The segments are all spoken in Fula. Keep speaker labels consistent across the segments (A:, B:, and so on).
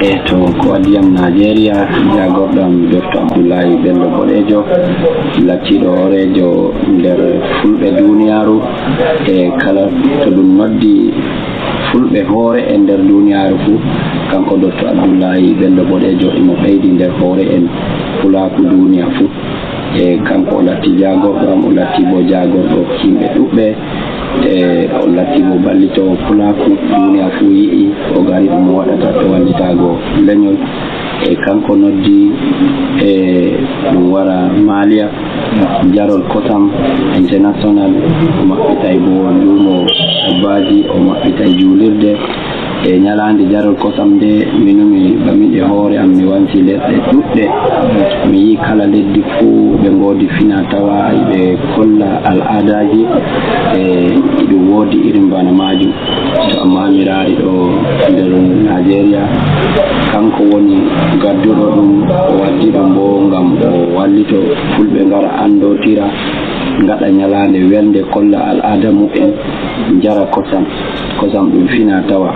A: e to ko adiyam Nigeria jagorɗam Dr. Abdoulaye Bello Boɗejo lacciɗo horejo nder fulɓe duniyaru e kala to ɗum noddi fulɓe hoore e nder duniyaru fuu kanko Dr. Abdoulaye Bello Boɗejo emo ɓeydi nder hoore en fulaku duniya fuu e kanko o latti jagorɗo am o latti bo jagorɗo yimɓe ɗuɓɓe e o latti bo ballito fulaku duniya fuu yi'i o gari ɗum waɗata to wallitago leñol e kanko noddi e ɗum wara Malia jarol kosam international o maɓɓitay bo lumo baji o maɓɓitay julirde e ñalande jarol kosam nde minumi bamiɗe hoore am mi wanti leɗɗe ɗuɗɗe mi yi kala leddi fuu ɓe ngoodi fina tawa ɓe kolla al'adaji e ɗum woodi irin bana majum to amma miraari ɗo nder Nigeria kanko woni gadduɗo ɗum o waddi ɗum bo ngam o wallito fulɓe ngara andotira ngaɗa ñalande welde kolla al'ada mu'en jara kosam ɗum fina tawa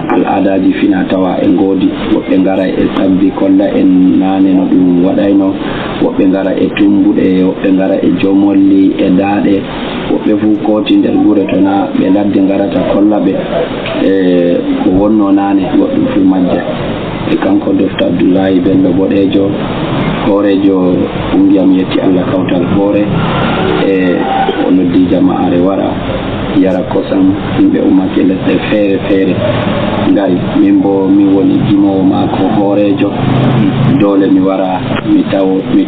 A: al'adaji fina tawa e ngoodi woɓɓe ngara e sabbi kolla en nane no ɗum waɗayno woɓɓe ngara e tumbuɗe woɓɓe ngara e jomolli e daaɗe woɓɓe fuu kooti nder gure to na ɓe ladde ngarata kolla ɓe e ko wonno nane goɗɗum fuu majja e kanko Dr. Abdoulaye Bello Boɗejo horejo ɓungiyam yetti Allah kawtal hoore e o noddi jama'are wara yara kosam yimɓe ummake leɗɗe feere feere ngari min bo min woni gimowo maako horejo dole mi wara mi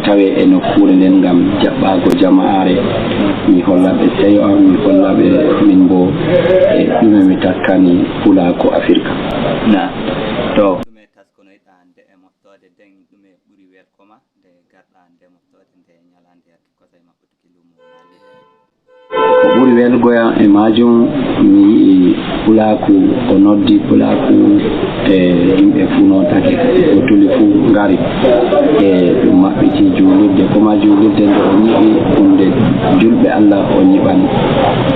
A: tawe e nokkure nden ngam jaɓɓago jama'are mi hollaɓe seyo am mi hollaɓe min bo e ɗume mi takkani Fulako Afrika
B: na to ɗume taskonoyɗa nde e moftode den ɗume ɓuri welkoma nde garɗa nde moftode nde ñalande yakki kosay maɓɓutuki lumo
A: ko ɓuri welgoyam e majum mi yi'i Fulaku o noddi Fulaku e yimɓe fuu notake o tuli fuu ngari e ɗum maɓɓiti julirde koma julirde nde o ñiɓi hunde julɓe Allah o ñiɓani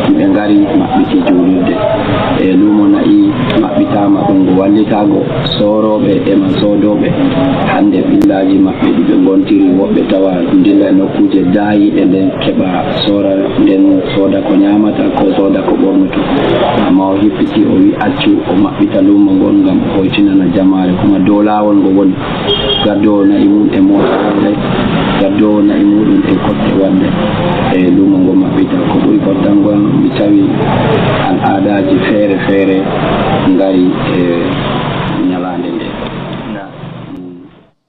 A: yimɓe ngari maɓɓiti julirde e lumo nayi maɓɓitama ɗum ngo wallitago soroɓe ema sodoɓe hande billaji maɓɓe ɗiɓe gontiri woɓɓe tawa dilla nokkuje dayiɗe nden keɓa sora nden soda ko ñamata ko soda ko ɓornuto amma o hippiti o wi accu o maɓɓita lumo ngon ngam hoytinana jamare kuma dow lawol ngo woni gaddowo nayi mum e mota wadde gaddowo nayi muɗum e kotte wadde e lumo ngo maɓɓita ko ɓuri pottango mi tawi al'adaji feere feere ngari e ñalande nde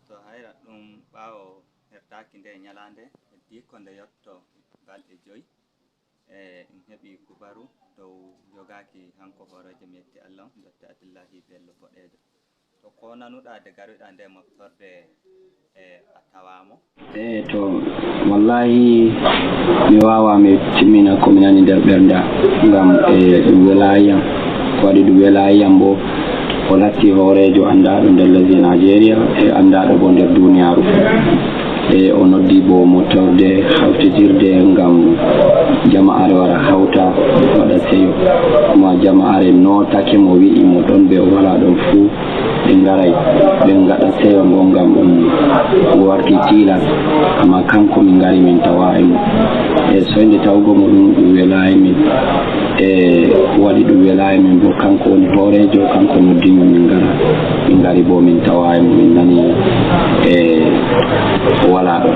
B: to hayra ɗum ɓawo hertaki nde ñalande heddi ko nde yetto balɗe 5 e ɗum heɓi kubaru dow jogaki hanko horejo mi yetti Allah Dr. Abdoulaye Bello Boɗejo to ko nanuɗa de garuɗa nde moftorde e a tawamo
A: to wallahi mi wawa mi timmina ko mi nani nder ɓernda ngam e ɗum welayiyam ko waɗi ɗum welayiyam bo o latti horejo andaɗo nder lesdi Nigeria e andaɗo bo nder duniyaru e o noddi bo mottorde hawtitirde ngam jama'are wara hawta waɗa seyo kuma jama'are notake mo wi'i mo ɗon ɓe o wala ɗon fuu ɓe ngaray ɓe ngaɗa seyo ngo ngam ɗum warti tilas amma kanko min ngari min tawa e mo e soyde tawgo mo ɗum welayi min e waɗi ɗum welayi min bo kanko woni horejo kanko noddi min min ngari bo min tawa e mo min nani e wala ɗo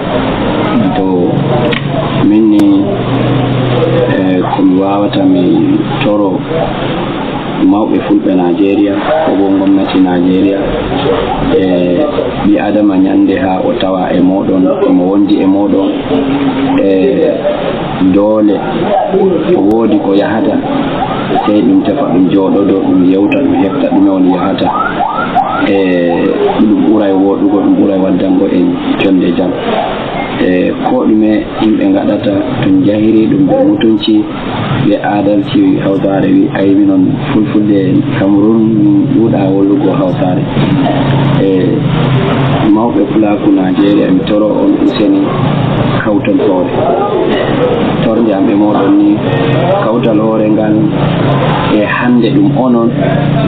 A: to minni komi wawata mi toro mawɓe fulɓe Nigeria ko bo gomnati Nigeria e ɓi adama ñande ha o tawa e moɗon omo wondi e moɗon e doole o woodi ko yahata sey ɗum tefa ɗum jooɗoɗo ɗum yewta ɗum hefta ɗume on yahata e ɗum ɓuray woɗugo ɗum ɓuray waddango en jonde jam e ko ɗume yimɓe gaɗata to jahiri ɗum ɓe mutunci ɓe adalci hawsare wi ayi minon fulfulde Cameroun min ɗuuɗa wollugo hawsare e mawɓe pulaku Nigeria mi toro on useni kawtal hoore torde am e moɗon ni kawtal hoore ngal e hande ɗum onon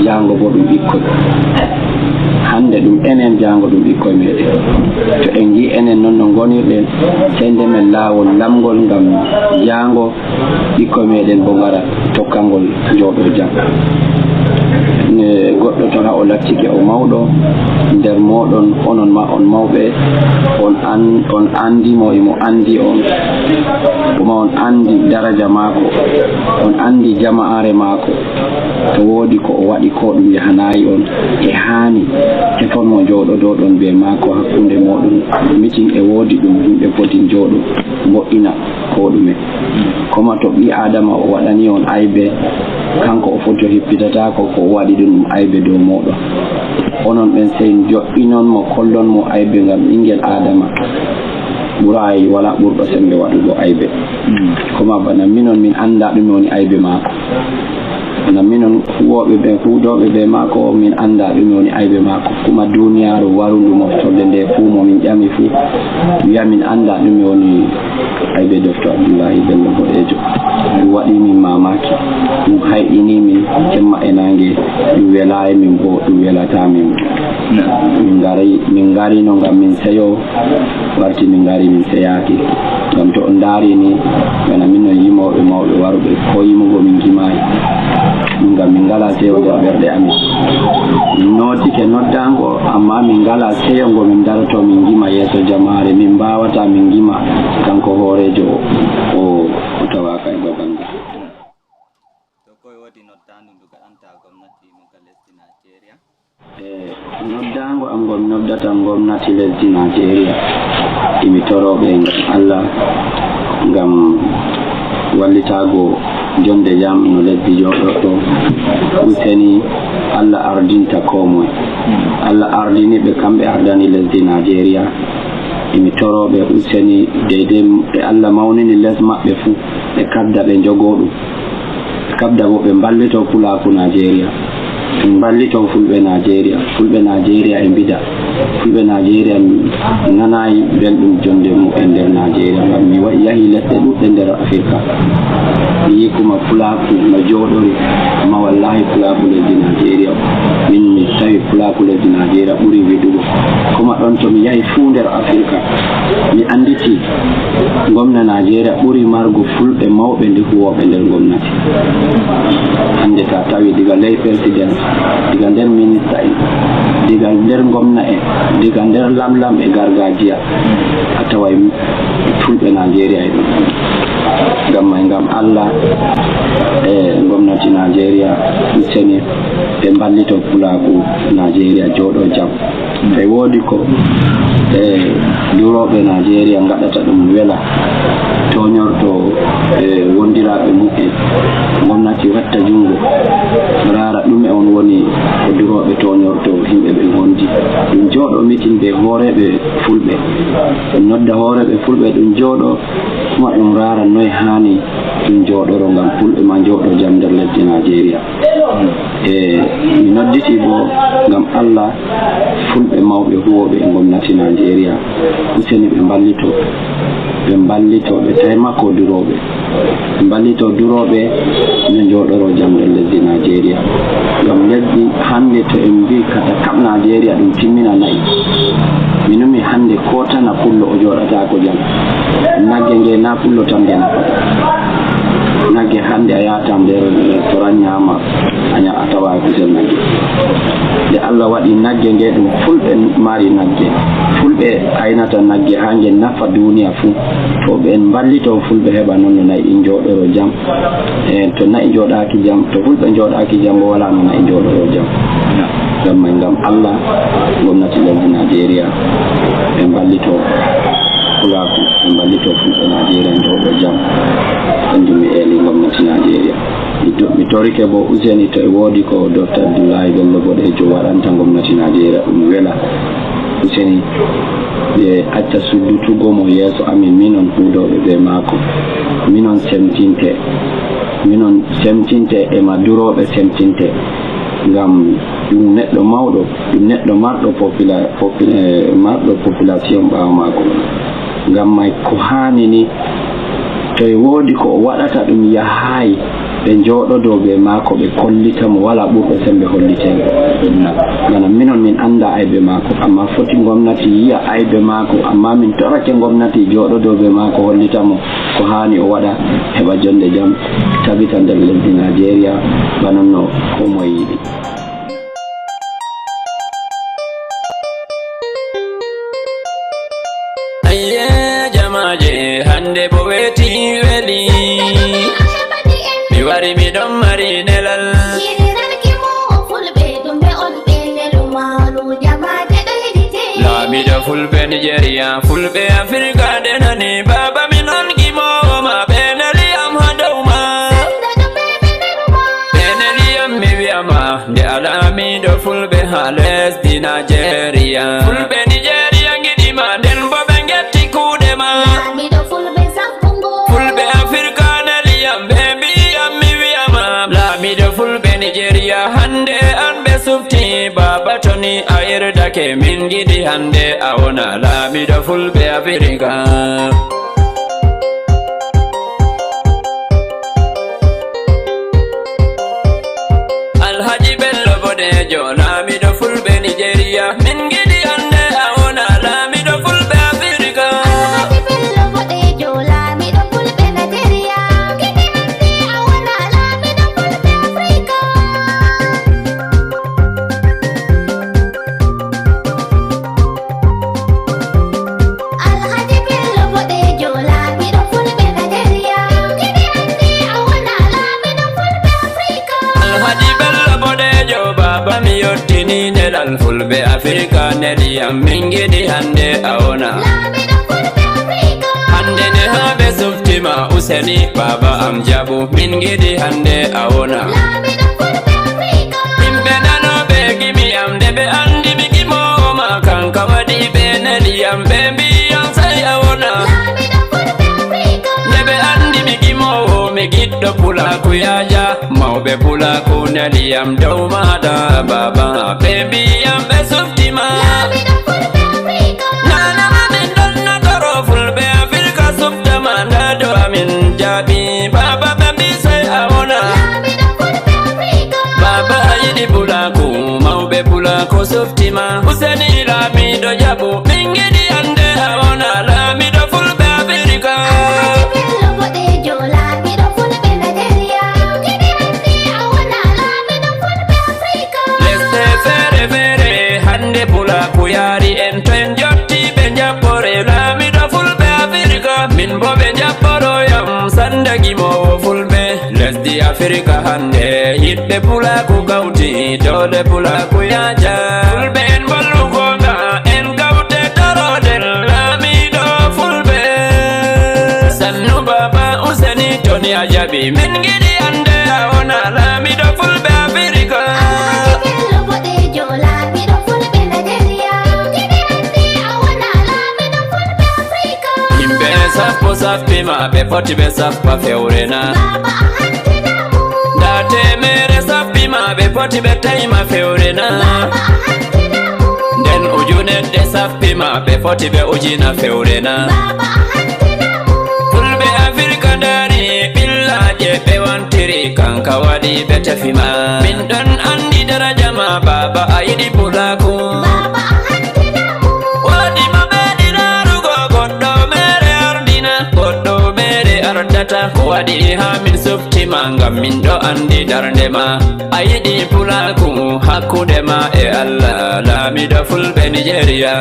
A: jango bo ɗum ɓikkoy hande ɗum enen jango ɗum ɓikkoy meɗen to en gi enen noon no gonirɗen sende men laawol lamgol ngam jango ɓikkoy meɗen bo ngara tokkalngol jooɗo jam goɗɗo to ha o lattike o mawɗo nder moɗon onon ma on mawɓe on andimo emo andi on kuma on andi daraja maako on andi jama'are maako to woodi ko o waɗi ko ɗum yahanayi on e haani tefonmo jooɗo ɗon be maako hakkunde moɗon mitin e woodi ɗum yimɓe foti jooɗo mbo'ina ko ɗume koma to ɓi adama o waɗani on aybe kanko o foti o hippitata ko o waɗi ɗum aybe dow moɗon onon ɓen sey joɗɗinon mo kollon mo aybe ngam ɓingel adama ɓurayi wala ɓurɗo sembe waɗugo aybe koma bana minon min anda ɗum woni aybe maako bana minon huwoɓe ɓe huudoɓe ɓe maako min anda ɗum woni aybe maako kuma duniyaru warundu moftorde nde fuu momin ƴami fuu wiya min anda ɗum woni aybe Dr. Abdoulahi Bello Boɗejo ɗum waɗi min mamaki ɗum hayɗini min temma e nangue ɗum welayi min bo ɗum welata min min ngari no ngam min seyo warti min ngari min seyaki ngam to on daari ni bana min no yimoɓe mawɓe waruɓe ko yimugo min gimayi ngam min ngala seyo nder ɓerɗe amin min notike noddango amma min ngala seyo ngo min daroto min gima yeeso jamare min mbawata min gima kanko hoorejo o tawaka e babal ngal
B: to koye wodi noddandu ndu gaɗanta gomnati mo ga lesdi Nigeria noddango am ngol noddata gomnati lesdi Nigeria imi toroɓe Allah ngam wallitago jonde jam no lesdi joɗoɗo useni Allah ardinta komoye Allah ardini ɓe kamɓe ardani lesdi Nigeria imi toroɓe useni deydey ɓe Allah mawnini les maɓɓe fuu ɓe kabda ɓe jogo ɗum ɓe kabda bo ɓe mballito pulaku Nigeria ɓe mballito fulɓe Nigeria e mbida fulɓe Nigeria nanayi belɗum jonde mu'en nder Nigeria ngam mi yahi lesɗe ɗuɗɗe nder Afrika mi yi kuma pulaku no jooɗori amma wallahi pulaku lesdi Nigeria min mi tawi pulaku lesdi Nigeria ɓuri wiɗugo kuma ɗon to mi yahi fuu nder Afrika mi anditi gomna Nigeria ɓuri margo fulɓe mawɓe ndi huwoɓe nder gomnati hande ta tawi diga ley président diga nder ministre en diga nder gomna en diga nder lamlam e gargajiya a taway fulɓe Nigeria e ɗum ngam Allah e gomnati Nigeria useni ɓe mballito pulaku Nigeria jooɗo jam ɓe woodi ko duroɓe Nigeria gaɗata ɗum wela toñorto wondiraɓe mu'en gomnati watta jungo rara ɗume on woni ko duroɓe toñorto himɓe ɓe gondi ɗum jooɗo mitin ɓe hooreɓe fulɓe ɗum nodda hooreɓe fulɓe ɗum jooɗo kuma ɗum rara noye hani ɗum jooɗoro ngam fulɓe ma jooɗo jam nder lesdi Nigeria mi nodditi bo ngam Allah fulɓe mawɓe huwoɓe e gomnati Nigeria useni ɓe mballito ɓe taymako duroɓe ɓe mballito duroɓe no jooɗoro jam nder lesdi Nigeria ngam lesdi hande to en mbi kata kam Nigeria ɗum timmina nayi minumi hande ko tana pullo o jooɗatako jam nagge nge na pullo tan nde nafata nagge hande a yata nder restaurant ñama a tawa kusel nagge nde Allah waɗi nagge nge ɗum fulɓe mari nagge fulɓe aynata nagge ha nge nafa duniya fuu to ɓen mballito fulɓe heɓa noon no nayi ɗin jooɗoro jam to nayi jooɗaki jam to fulɓe jooɗaki jam bo wala no nayi jooɗoro jam ngam Allah gomnati lesdi Nigeria ɓe mballito pulaku ɓe mballito fulɓe Nigeria jooɗo jam kanjum mi eeli gomnati Nigeria mi torike bo useni to e woodi ko Dr. Abdoulahi Bello Boɗejo waɗanta gomnati Nigeria ɗum wela useni ɓe acca suddutugo mo yeeso amin minon huudoɓe ɓe maako minon semtinte ema duroɓe semtinte
A: ngam ɗum neɗɗo mawɗo ɗum neɗɗo marɗo population ɓaawo maako ngam may ko haani ni to e woodi ko o waɗata ɗum yahaay ɓe njooɗodoo ɓe maako ɓe kollita mo wala ɓurɓe sembe hollitego ngana minon min annda aybe maako amma foti gomnati yiya aybe maako amma min torake gomnati jooɗodoo ɓe maako hollita mo ko haani o waɗa heɓa jonde jam tabita nder lesdi Nigeria bana no ko moye yiɗi.
C: Jamaje hande bo weti weli mi wari mi don mari nelal Lamiɗo fulɓe Nigeria fulɓe Afrika denani baba min on gimoma ɓe neliyam ha dow ma ɓe neliyam mi wiyama nde alamiɗo fulɓe ha lesdi Nigeria fulɓe Nigeria giɗima nden bo ɓe getti kuuɗe ma fulɓe Afrika neliyam ɓe mbiyam mi wiyama lamiɗo fulɓe Nigeria hande an ɓe sufti baba toni a yerdake min giɗi hande a wona lamiɗo fulɓe Afrika Alhaji Bello Bodejo lamiɗo fulɓe Nigeria min giɗi hande a wona lamiɗo fulɓe Afrika mi yottini nelal fulɓe Afrika neliyam min giɗi hande a wona hande ne ha ɓe suftima useni baba am jaɓu min giɗi hande a wona himɓe nanoɓe gimiyam nde ɓe andi mi gimoma kanka waɗi ɓe neliyam ɓe mbiyam sai a wona nde ɓe andi mi gimowo mi giɗɗo pulaku yaja mawɓe pulaku neliyam dow maɗa baba ɓe mbiyam ɓe suftima nanama min donnatoro fulɓe Afrika suftama nda do amin jaaɓi baba ɓe mbi sai a wona baba a yiɗi pulaku mawɓe pulaku suftima useni lamiɗo jaɓu min giɗi hande a wona lamiɗo fulɓe Afrika pulaku yari en to en jotti ɓe jaɓɓore lamiɗo fulɓe Afrika min bo ɓe jaɓɓoroyam sanda gimowo fulɓe lesdi Afrika hande yiɗɓe pulaku gawti dole pulaku yaja fulɓe en bollugoga en gawte torodel lamiɗo fulɓe sannu baba useni toni a jaɓi min giɗi hande a wona lamiɗo fulɓe Afrika sappo sappima ɓe poti ɓe sappa fewrena nda temere sappima ɓe poti ɓe tayma fewrena nden ujunedde sappima ɓe poti ɓe ujina fewrena fulɓe Afrika dari ɓillaje ɓe wantiri kanka waɗi ɓe tefima min ɗon andi daraja ma baba a yiɗi pulaku ko waɗi ha min suftima ngam min ɗo andi darde ma a yiɗi pulaku hakkude ma e Allah lamiɗo fulɓe Nigeria